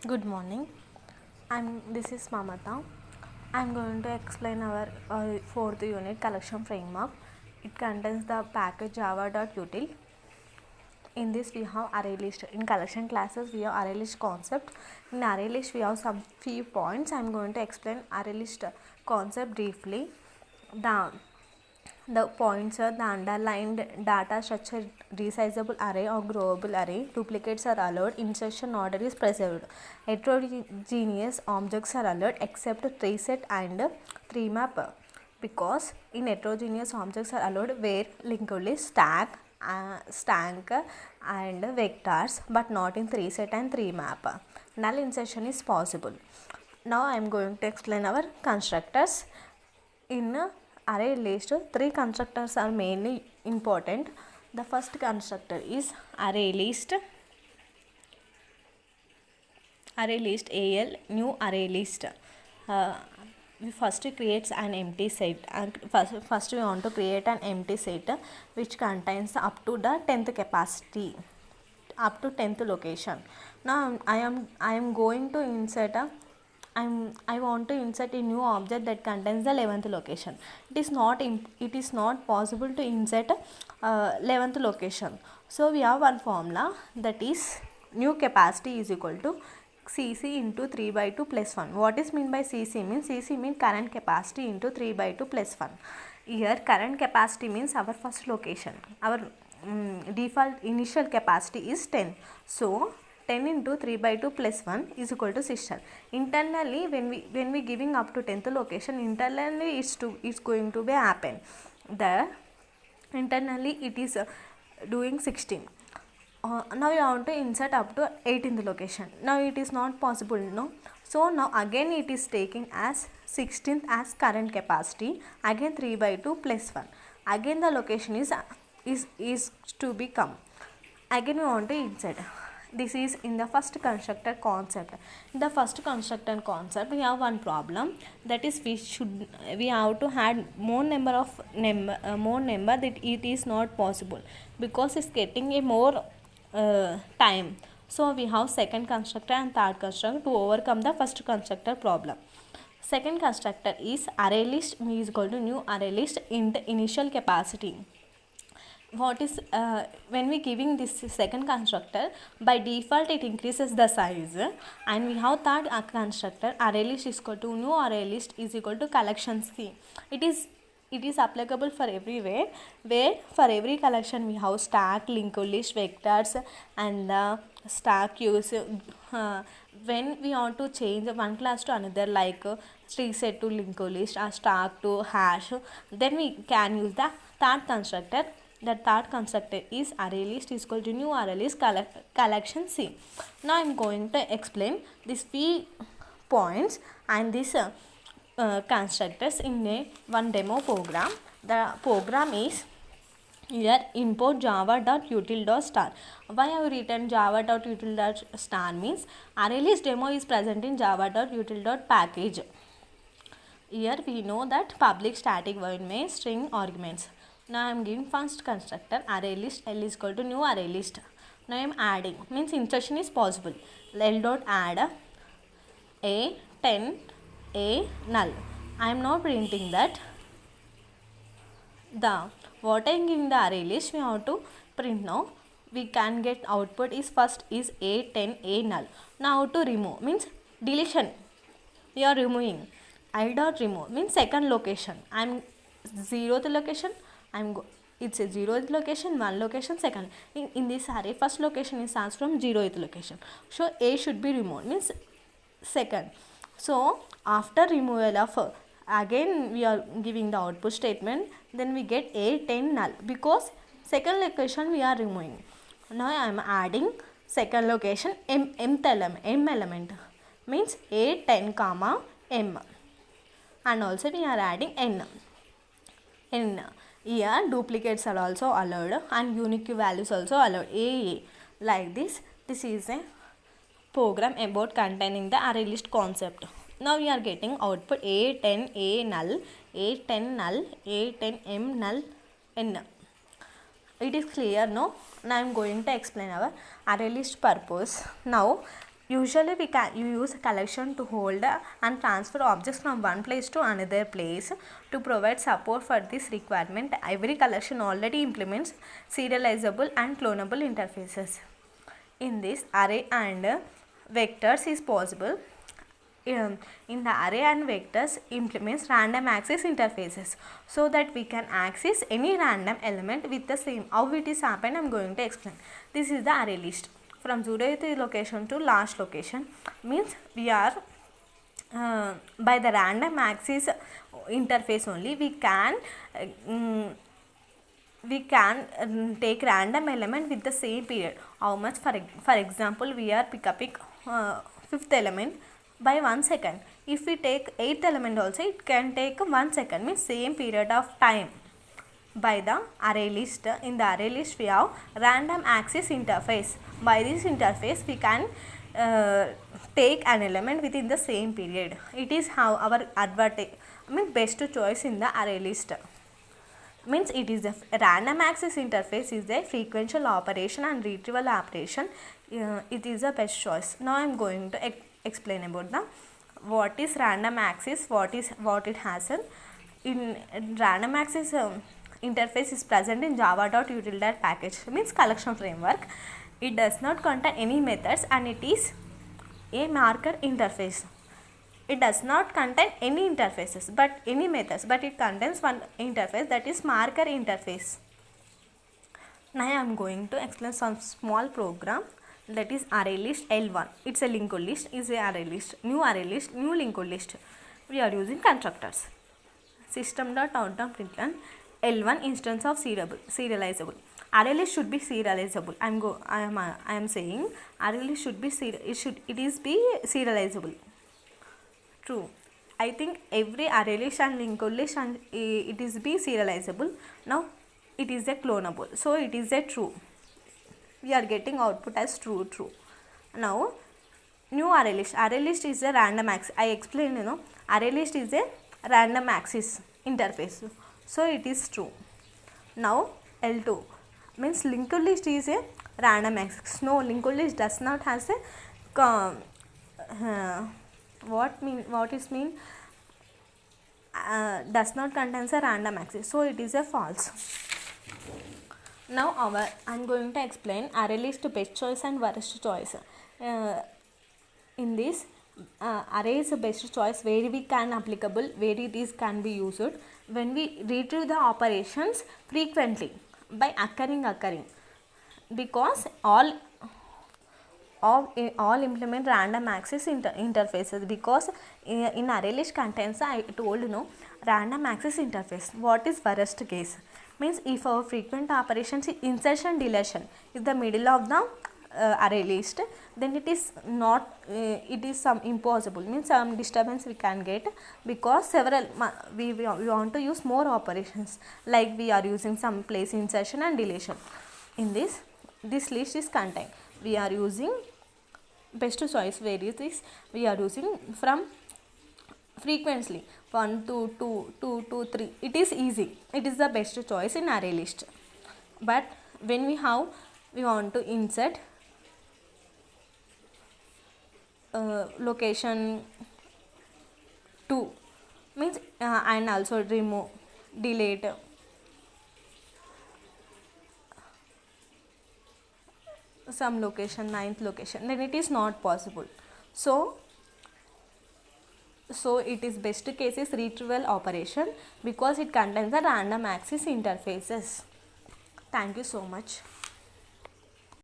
Good morning. This is Mamata. I'm going to explain our fourth unit collection framework. It contains the package java.util. In this we have array list. In collection classes we have array list concept. In array list we have some few points. I'm going to explain array list concept briefly. The the points are the underlined data structure, resizable array or growable array. Duplicates are allowed. Insertion order is preserved. Heterogeneous objects are allowed except tree set and tree map, because in heterogeneous objects are allowed where linked list, stack and vectors, but not in tree set and tree map. Null insertion is possible. Now I am going to explain our constructors. In array list, three constructors are mainly important. The first constructor is array list al, new array list. We first creates an empty set, and first we want to create an empty set which contains up to the 10th capacity, up to 10th location. Now I am going to insert a I want to insert a new object that contains the 11th location. It is not possible to insert 11th location. So we have one formula, that is new capacity is equal to cc into 3 by 2 plus 1. What is mean by cc? Cc means current capacity into 3 by 2 plus 1. Here current capacity means our first location. Our default initial capacity is 10. So 10 into 3 by 2 plus 1 is equal to 16. Internally, when we giving up to 10th location, internally it's going to be happen. The internally it is doing 16. Now you want to insert up to 18th location. Now it is not possible, no. So now again it is taking as 16th as current capacity. Again 3 by 2 plus 1. Again the location is to become. Again we want to insert. This is in the first constructor concept. In the first constructor concept we have one problem, that is we have to add more number that it is not possible, because it's getting a more time. So we have second constructor and third constructor to overcome the first constructor problem. Second constructor is array list is equal to new array list in the initial capacity. What is when we giving this second constructor, by default it increases the size, and we have third constructor array list is equal to new array list is equal to collection C. It is applicable for everywhere, where for every collection we have stack, linked list, vectors and the stack use. When we want to change one class to another, like tree set to linked list or stack to hash, then we can use the third constructor. The third constructor is array list is equal to new array list collection C. Now I am going to explain these few points and these constructors in one demo program. The program is here import java.util.star. Why I have written java.util.star means array list demo is present in java.util.package. Here we know that public static void main string arguments. Now I am giving first constructor array list L is equal to new array list. Now I am adding, means insertion is possible. L dot add a 10 a null. I am now printing that the what I am giving the array list we have to print now. We can get output is first is a 10 a null. Now how to remove, means deletion. We are removing. I dot remove means second location. I am 0th location. It's a 0th location, 1 location, second. In this array, first location is starts from 0th location. So A should be removed, means second. So after removal of again we are giving the output statement, then we get A 10 null, because second location we are removing. Now I am adding second location m element means A 10 comma m, and also we are adding n. Here duplicates are also allowed and unique values also allowed. A like this. This is a program about containing the array list concept. Now we are getting output A 10 a null, A 10 null, A 10 m null, n. It is clear, no? Now I am going to explain our array list purpose. Now Usually you use collection to hold and transfer objects from one place to another place. To provide support for this requirement, every collection already implements serializable and clonable interfaces. In this, array and vectors is possible. In the array and vectors implements random access interfaces, so that we can access any random element with the same. How it is happened, I am going to explain. This is the array list. From 0th location to last location, means we are by the random access interface only we can take random element with the same period. How much? For example, we are pick up fifth element by 1 second. If we take 8th element also, it can take 1 second, means same period of time. By the array list, in the array list we have random access interface. By this interface we can take an element within the same period. It is how our best choice in the array list. Means it is a random access interface is a frequential operation and retrieval operation. It is the best choice. Now I am going to explain about the what is random access, what it has. In random access interface is present in java.util package, means collection framework. It does not contain any methods and it is a marker interface. It does not contain any interfaces but any methods, but it contains one interface, that is marker interface. Now I am going to explain some small program, that is array list L1. It's a linked list, is a array list, new linked list. We are using constructors. System.out.println L1 instance of serializable. Array list should be serializable. I am saying array list should be it is serializable. True. I think every array list and linked list and it is be serializable. Now it is a clonable, so it is a true. We are getting output as true. Now new array list is a random access. I explained, array list is a random access interface, so it is true. Now L2 means linked list is a random access. No, linked list does not has a does not contains a random access, so it is a false. Now I am going to explain array list best choice and worst choice. In this array is the best choice, where we can applicable, where it is can be used when we retrieve the operations frequently by occurring, because all implement random access interfaces, because in array list contains, I told random access interface. What is worst case? Means if our frequent operations insertion deletion is the middle of the array list, then it is not it is some impossible, means some disturbance we can get, because several we want to use more operations, like we are using some place insertion and deletion. In this list is contained, we are using best choice, where it is we are using from frequently 1 to 2, 2 to 3. It is easy, it is the best choice in array list. But when we want to insert location 2, means and also remove, delete some location, 9th location, then it is not possible. So it is best case is retrieval operation, because it contains the random access interfaces. Thank you so much.